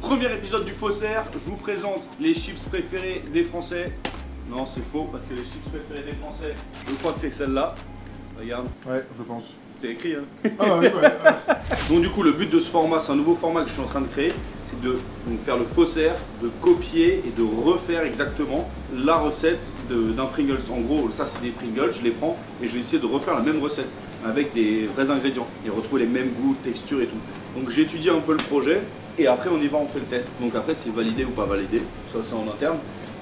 Premier épisode du Faussaire, je vous présente les chips préférés des Français. Non, c'est faux parce que les chips préférés des Français, je crois que c'est celle-là. Regarde. Ouais, je pense. C'est écrit, hein. Ah ouais, ouais. Donc du coup, le but de ce format, c'est un nouveau format que je suis en train de créer, c'est de faire le Faussaire, de copier et de refaire exactement la recette d'un Pringles. En gros, ça c'est des Pringles, je les prends et je vais essayer de refaire la même recette avec des vrais ingrédients et retrouver les mêmes goûts, textures et tout. Donc j'ai étudié un peu le projet et après on y va, on fait le test. Donc après c'est validé ou pas validé, ça c'est en interne.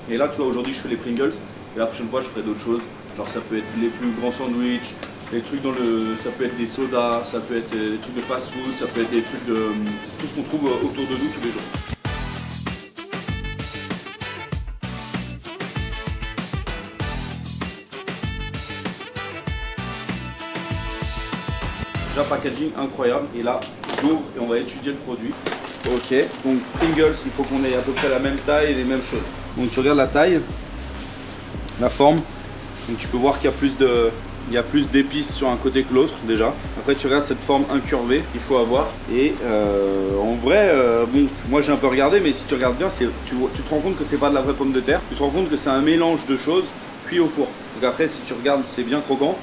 Et là tu vois, aujourd'hui je fais les Pringles et la prochaine fois je ferai d'autres choses. Genre ça peut être les plus grands sandwichs, les trucs dans le... ça peut être des sodas, ça peut être des trucs de fast food, ça peut être des trucs de... tout ce qu'on trouve autour de nous tous les jours. Déjà packaging incroyable et là j'ouvre et on va étudier le produit. Ok, donc Pringles, il faut qu'on ait à peu près la même taille et les mêmes choses. Donc tu regardes la taille, la forme, donc tu peux voir qu'il y a plus d'épices sur un côté que l'autre déjà. Après tu regardes cette forme incurvée qu'il faut avoir et en vrai, bon, moi j'ai un peu regardé, mais si tu regardes bien, tu te rends compte que c'est pas de la vraie pomme de terre. Tu te rends compte que c'est un mélange de choses cuit au four. Donc après si tu regardes, c'est bien croquant.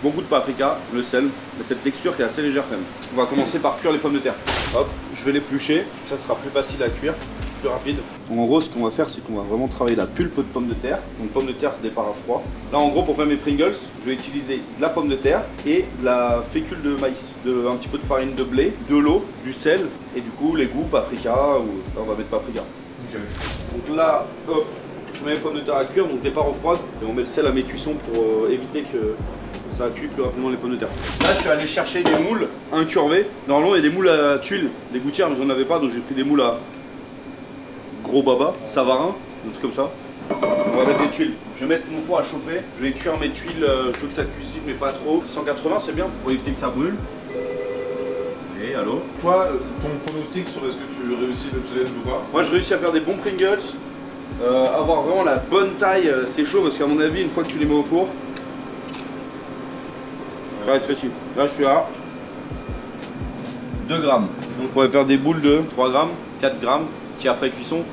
Bon goût de paprika, le sel, cette texture qui est assez légère quand même. On va commencer par cuire les pommes de terre. Hop, je vais l'éplucher, ça sera plus facile à cuire, plus rapide. Donc en gros ce qu'on va faire, c'est qu'on va vraiment travailler la pulpe de pomme de terre. Donc pomme de terre départ à froid. Là en gros pour faire mes Pringles, je vais utiliser de la pomme de terre et de la fécule de maïs, un petit peu de farine de blé, de l'eau, du sel et du coup les goûts paprika, ou là, on va mettre paprika. Okay. Donc là, hop, je mets les pommes de terre à cuire, donc départ au froid et on met le sel à mes cuissons pour éviter que ça cuit plus rapidement les pommes de terre. Là, je suis allé chercher des moules incurvés. Normalement, il y a des moules à tuiles, des gouttières, mais j'en avais pas, donc j'ai pris des moules à gros baba, Savarin, un truc comme ça. On va mettre des tuiles. Je vais mettre mon four à chauffer. Je vais cuire mes tuiles. Je veux que ça cuise vite, mais pas trop. 180, c'est bien pour éviter que ça brûle. Et allô. Toi, ton pronostic sur est-ce que tu réussis le challenge ou pas? Moi, je réussis à faire des bons Pringles. Avoir vraiment la bonne taille, c'est chaud parce qu'à mon avis, une fois que tu les mets au four, ça va être facile. Là je suis à 2 grammes. Donc on va faire des boules de 3 grammes, 4 grammes, qui après cuisson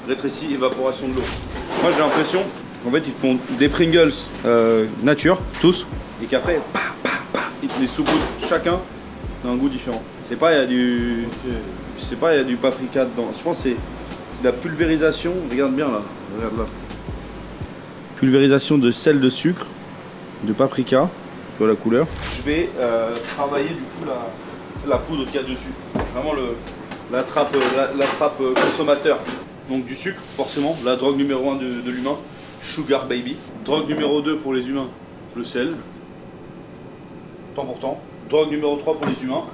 rétrécit, évaporation de l'eau. Moi j'ai l'impression qu'en fait ils te font des Pringles nature, tous, et qu'après, ils te les saupoudrent chacun d'un goût différent. C'est pas, il y a du. Okay. Je sais pas, il y a du paprika dedans. Je pense que c'est de la pulvérisation, regarde bien là, regarde là. Pulvérisation de sel de sucre, de paprika. La couleur. Je vais travailler du coup la poudre qu'il y a dessus. Vraiment la trappe consommateur. Donc du sucre, forcément, la drogue numéro 1 de l'humain, sugar baby. Drogue numéro 2 pour les humains, le sel. Temps pour temps. Drogue numéro 3 pour les humains,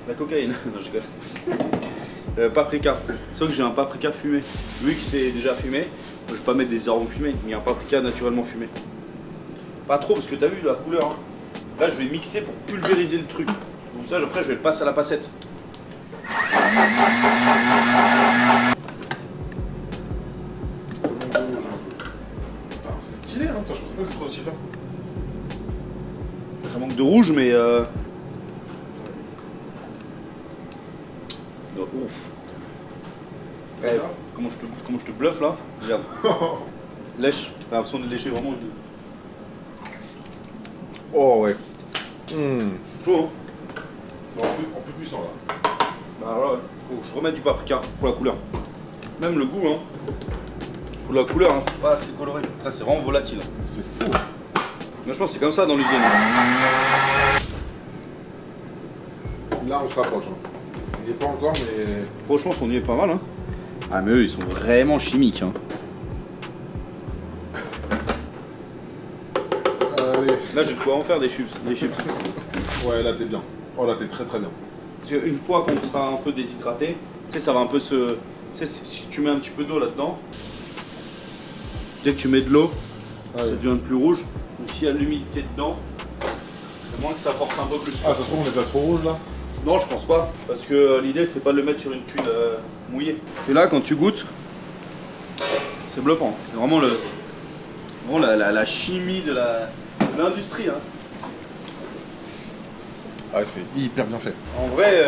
la cocaïne. Non, je déconne. Paprika. Sauf que j'ai un paprika fumé. Vu que c'est déjà fumé, je vais pas mettre des arômes fumés, mais un paprika naturellement fumé. Pas trop parce que t'as vu la couleur. Hein. Là, je vais mixer pour pulvériser le truc. Donc ça, après, je vais le passer à la passette. C'est stylé, hein. Putain, je pensais pas que ce serait aussi fin. Ça manque de rouge, mais oh, ouf. C'est ça. Comment je te bluffe là? Regarde. Lèche. T'as l'impression de lécher vraiment. Oh ouais. Chaud, hein? Un peu puissant là. Bah voilà, ouais. Oh, je remets du paprika pour la couleur. Même le goût, hein. Pour la couleur, hein, c'est pas assez coloré. Ça, c'est vraiment volatile. C'est fou. Moi, je pense que c'est comme ça dans l'usine. Là, on se rapproche. Hein. On n'y est pas encore, mais. Franchement, on y est pas mal, hein. Ah, mais eux, ils sont vraiment chimiques, hein. Là, je vais pouvoir en faire des chips. Ouais, là, t'es bien. Oh, là, t'es très très bien. Parce qu'une fois qu'on sera un peu déshydraté, tu sais, ça va un peu se. Tu sais, si tu mets un petit peu d'eau là-dedans, dès que tu mets de l'eau, ça devient plus rouge. Donc, s'il y a de l'humidité dedans, c'est moins que ça force un peu plus. Ah, ça se trouve, on est pas trop rouge là? Non, je pense pas. Parce que l'idée, c'est pas de le mettre sur une tuile mouillée. Et là, quand tu goûtes, c'est bluffant. C'est vraiment la chimie de l'industrie. Hein. Ah, c'est hyper bien fait. En vrai,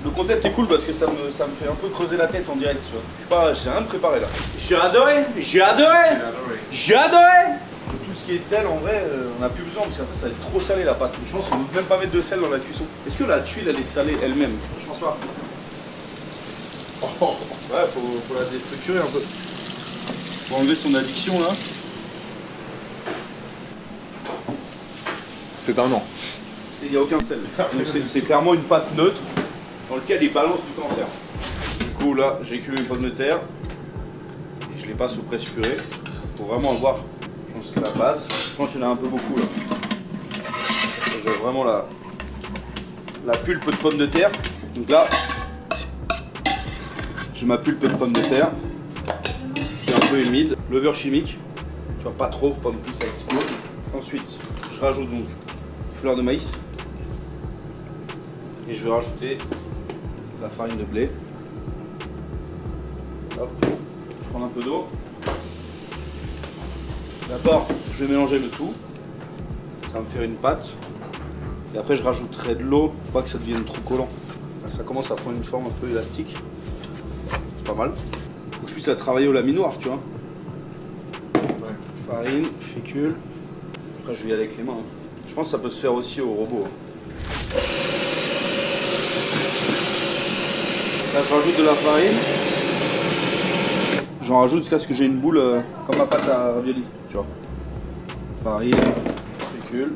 le concept est cool parce que ça me fait un peu creuser la tête en direct, tu vois. J'ai rien préparé là. J'ai adoré. Tout ce qui est sel, en vrai, on n'a plus besoin parce qu'après ça va être trop salé la pâte. Je pense qu'on ne peut même pas mettre de sel dans la cuisson. Est-ce que la tuile elle est salée elle-même? Je pense pas. Oh. Ouais, faut la déstructurer un peu. Faut enlever son addiction là. C'est un an. Il n'y a aucun sel. Donc c'est clairement une pâte neutre dans laquelle il balance du cancer. Du coup là, j'ai cuit mes pommes de terre et je les passe au presse purée pour vraiment avoir, je pense, la base. Je pense qu'il y en a un peu beaucoup là. J'ai vraiment la pulpe de pommes de terre. Donc là, j'ai ma pulpe de pommes de terre. C'est un peu humide. Levure chimique. Tu vois, pas trop, faut pas non plus ça explose. Ensuite, je rajoute donc fleur de maïs. Et je vais rajouter la farine de blé. Hop. Je prends un peu d'eau. D'abord, je vais mélanger le tout. Ça va me faire une pâte. Et après, je rajouterai de l'eau pour pas que ça devienne trop collant. Là, ça commence à prendre une forme un peu élastique. C'est pas mal. Faut que je puisse la travailler au laminoir, tu vois. Ouais. Farine, fécule. Après, je vais y aller avec les mains. Je pense que ça peut se faire aussi au robot. Là, je rajoute de la farine. J'en rajoute jusqu'à ce que j'ai une boule comme ma pâte à ravioli, tu vois. Farine, fécule.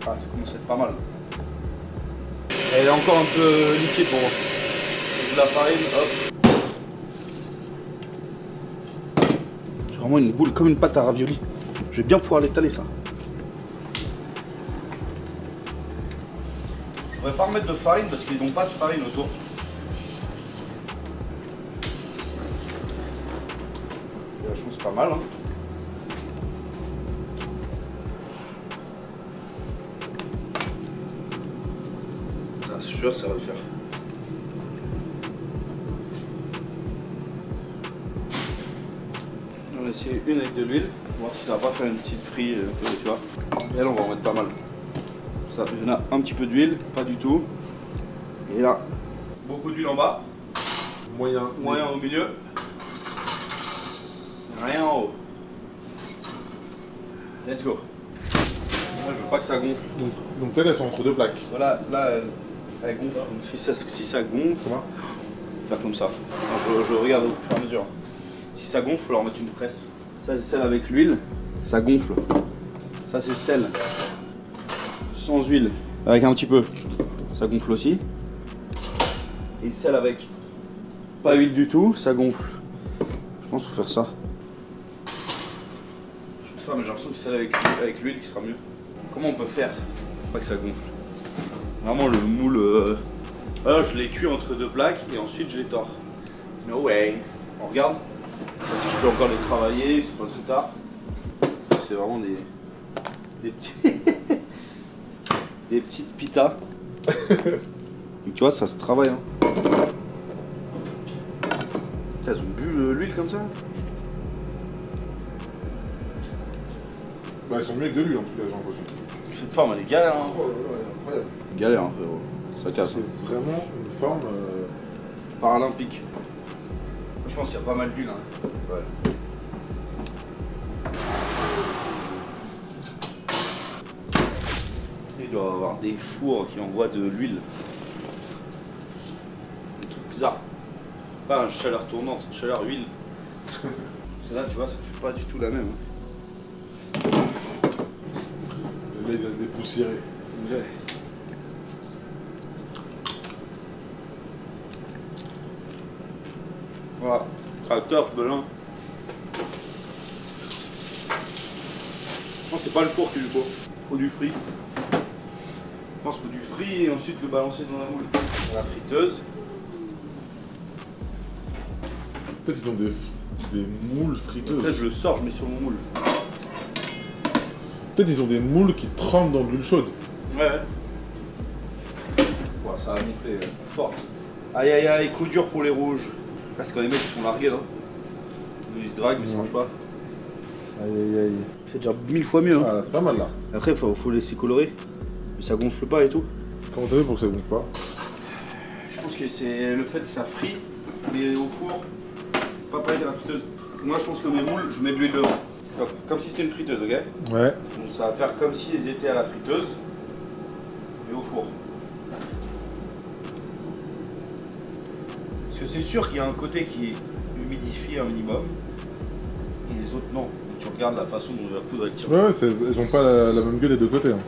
Ah, ça commence à être pas mal. Elle est encore un peu liquide pour moi. J'ai de la farine, hop. J'ai vraiment une boule comme une pâte à ravioli. Je vais bien pouvoir l'étaler ça. On va pas remettre de farine parce qu'ils n'ont pas de farine autour. Je pense que c'est pas mal. Hein. Ah, c'est sûr, ça va le faire. On va essayer une avec de l'huile, voir si ça va pas faire une petite frite, tu vois. Et là, on va en mettre pas mal. Ça, il y en a un petit peu d'huile, pas du tout. Et là, beaucoup d'huile en bas. Moyen. Moyen au milieu. Rien en haut. Let's go. Moi, je veux pas que ça gonfle. Donc peut-être elles sont entre deux plaques. Voilà, là, elle gonfle. Donc si ça gonfle, Comment? faire comme ça. Attends, je regarde au fur et à mesure. Si ça gonfle, il faut leur mettre une presse. Ça, c'est sel avec l'huile. Ça gonfle. Ça, c'est sel. Sans huile, avec un petit peu, ça gonfle aussi. Et celle avec pas huile du tout, ça gonfle. Je pense qu'il faut faire ça. Je sais pas, mais j'ai l'impression que celle avec l'huile qui sera mieux. Comment on peut faire pour pas que ça gonfle? Vraiment le moule. Alors je l'ai cuit entre deux plaques et ensuite je les tords. No way. On regarde. Ça aussi je peux encore les travailler, c'est pas trop tard. C'est vraiment des petits. Des petites pitas. Donc, tu vois, ça se travaille. Hein. Putain, elles ont bu l'huile comme ça. Bah, elles sont mieux que de l'huile en tout cas, j'ai l'impression. Cette forme, elle est galère. Hein. Oh là là, elle est incroyable. Galère, hein, frérot. Ça casse. C'est vraiment une forme. Paralympique. Je pense qu'il y a pas mal d'huile. Hein. Ouais. Il doit y avoir des fours qui envoient de l'huile. Des trucs bizarres. Pas une chaleur tournante, c'est une chaleur huile. Là, tu vois, ça fait pas du tout la même. Hein. Le lait il a dépoussiéré. Ouais. Voilà, tracteur, belin. Non, c'est pas le four qu'il faut. Il faut du frit. Je pense qu'il faut du frit et ensuite le balancer dans la moule. Dans la friteuse. Peut-être ils ont des moules friteuses. Après, je le sors, je mets sur mon moule. Peut-être ils ont des moules qui trempent dans de l'huile chaude. Ouais. Ouais, ça a gonflé fort. Aïe aïe aïe, coup dur pour les rouges. Parce que les mecs ils sont largués là. Ils se draguent mais ça marche pas. Aïe aïe aïe. C'est déjà 1000 fois mieux. Hein. Ah là, c'est pas mal là. Après, faut laisser colorer. ça gonfle pas et tout. Comment t'as fait pour que ça gonfle pas? Je pense que c'est le fait que ça frit, mais au four, c'est pas pareil qu'à la friteuse. Moi je pense que mes moules, je mets de l'huile dedans. Comme si c'était une friteuse, ok? Ouais. Donc ça va faire comme si ils étaient à la friteuse, mais au four. Parce que c'est sûr qu'il y a un côté qui est humidifié un minimum, et les autres non. Donc tu regardes la façon dont la poudre elle tire. Ouais, elles ont pas la même gueule des deux côtés. Hein.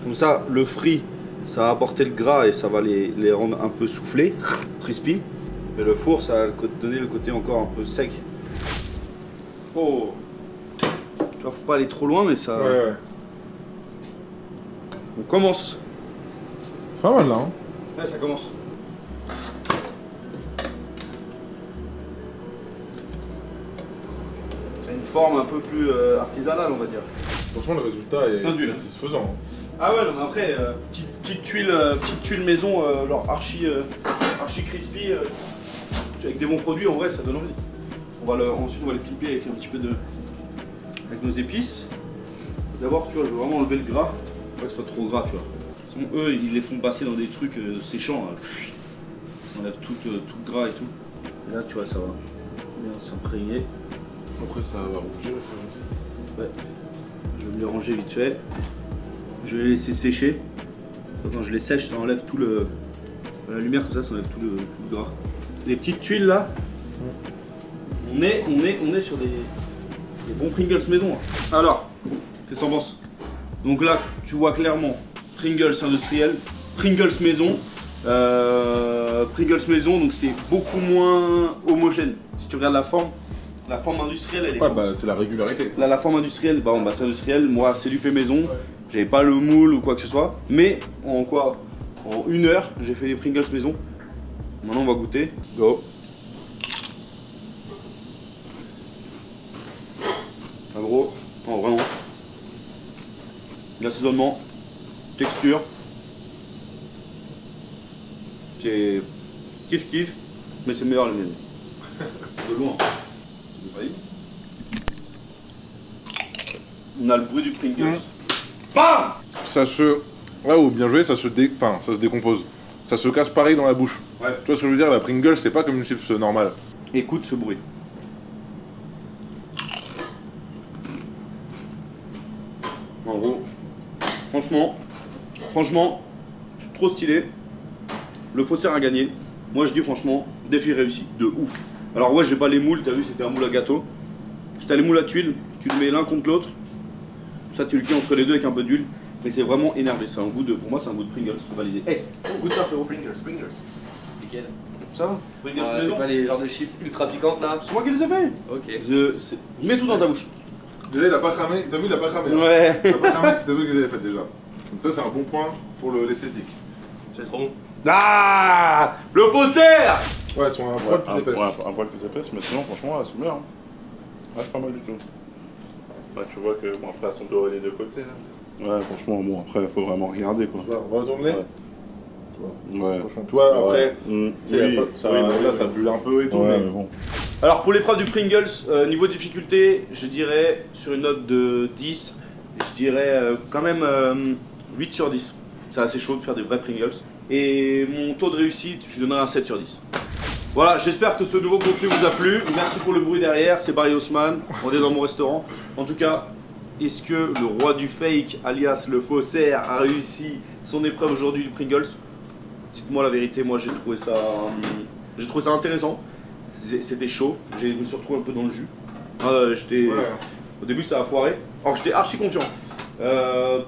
Comme ça, le frit, ça va apporter le gras et ça va les rendre un peu soufflés, crispy. Et le four, ça va donner le côté encore un peu sec. Oh! Tu vois, faut pas aller trop loin, mais ça... Ouais. On commence. C'est pas mal là. Hein. Ouais, ça commence. C'est une forme un peu plus artisanale, on va dire. Franchement, le résultat est Tendu, satisfaisant. Hein. Ah ouais, non, mais après, petite tuile maison, genre archi crispy, avec des bons produits, en vrai, ça donne envie. Ensuite, on va les pimper avec un petit peu avec nos épices. D'abord, tu vois, je veux vraiment enlever le gras, pas que ce soit trop gras, tu vois. Sinon, eux, ils les font passer dans des trucs séchants. Là. On enlève tout le gras et tout. Et là, tu vois, ça va bien s'imprégner. Après, ça va rougir, ça. Ouais. Je vais me les ranger vite fait. Je vais les laisser sécher. Quand je les sèche, ça enlève tout le... La lumière comme ça enlève tout le gras. Les petites tuiles là, on est sur des bons Pringles maison. Hein. Alors, qu'est-ce que t'en penses? Donc là, tu vois clairement Pringles industriel, Pringles maison. Pringles maison, donc c'est beaucoup moins homogène. Si tu regardes la forme industrielle, elle est... Ouais, bah c'est la régularité. Là, la forme industrielle, bah c'est industriel, moi c'est du fait maison. Ouais. J'avais pas le moule ou quoi que ce soit. Mais en quoi? En 1 heure, j'ai fait les Pringles maison. Maintenant, on va goûter. Go. En gros, non, vraiment. L'assaisonnement, texture. C'est kiff, mais c'est meilleur la mienne. De loin. On a le bruit du Pringles. Bam! Ça se... Ouais, ou bien joué, ça se décompose. Ça se casse pareil dans la bouche. Ouais. Tu vois ce que je veux dire? La Pringles, c'est pas comme une chips normale. Écoute ce bruit. En gros, franchement, c'est trop stylé. Le faussaire a gagné. Moi je dis franchement, défi réussi, de ouf. Alors ouais, j'ai pas les moules, t'as vu, c'était un moule à gâteau. Si t'as les moules à tuiles, tu le mets l'un contre l'autre. Ça tu le cuis entre les deux avec un peu d'huile. Mais c'est vraiment énervé, c'est un goût de... Pour moi c'est un goût de Pringles, faut valider. Hey, goûte ça frérot. Pringles. Nickel. Ça va? Pringles C'est pas les genres de chips ultra piquantes là? C'est moi qui les ai fait. Ok. Mets tout dans ta bouche. Déjà, il a pas cramé. T'as vu, il a pas cramé. Hein. Ouais. Il a pas cramé, c'était vous qui les avez faites déjà. Donc ça, c'est un bon point pour l'esthétique. C'est trop bon. Ah, le faussaire. Ouais, elles sont un poil plus épaisses. Ouais, un poil plus épaisse, mais sinon, franchement, c'est bien. Hein. Ouais, c'est pas mal du tout. Là, tu vois que, bon, après, elles sont dorées les deux côtés. Là. Ouais, franchement, bon, après, il faut vraiment regarder, quoi. On va retourner. Ouais. Franchement, toi, après, oui, là, ça bulle un peu et tout. Ouais, mais mais bon. Alors pour l'épreuve du Pringles, niveau difficulté, je dirais sur une note de 10, je dirais quand même 8 sur 10. C'est assez chaud de faire des vrais Pringles. Et mon taux de réussite, je donnerai un 7 sur 10. Voilà, j'espère que ce nouveau contenu vous a plu. Merci pour le bruit derrière, c'est Barry Haussmann, on est dans mon restaurant. En tout cas, est-ce que le roi du fake, alias le faussaire, a réussi son épreuve aujourd'hui du Pringles? Dites-moi la vérité, moi j'ai trouvé ça intéressant. C'était chaud, je me suis retrouvé un peu dans le jus. Au début ça a foiré, alors que j'étais archi confiant.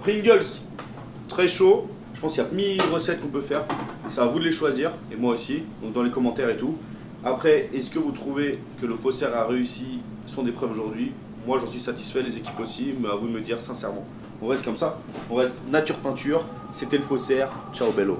Pringles, très chaud. Je pense qu'il y a 1000 recettes qu'on peut faire. C'est à vous de les choisir, et moi aussi, donc dans les commentaires et tout. Après, est-ce que vous trouvez que le faussaire a réussi son épreuve aujourd'hui? Moi j'en suis satisfait, les équipes aussi, mais à vous de me dire sincèrement. On reste comme ça, on reste nature peinture. C'était le faussaire, ciao bello.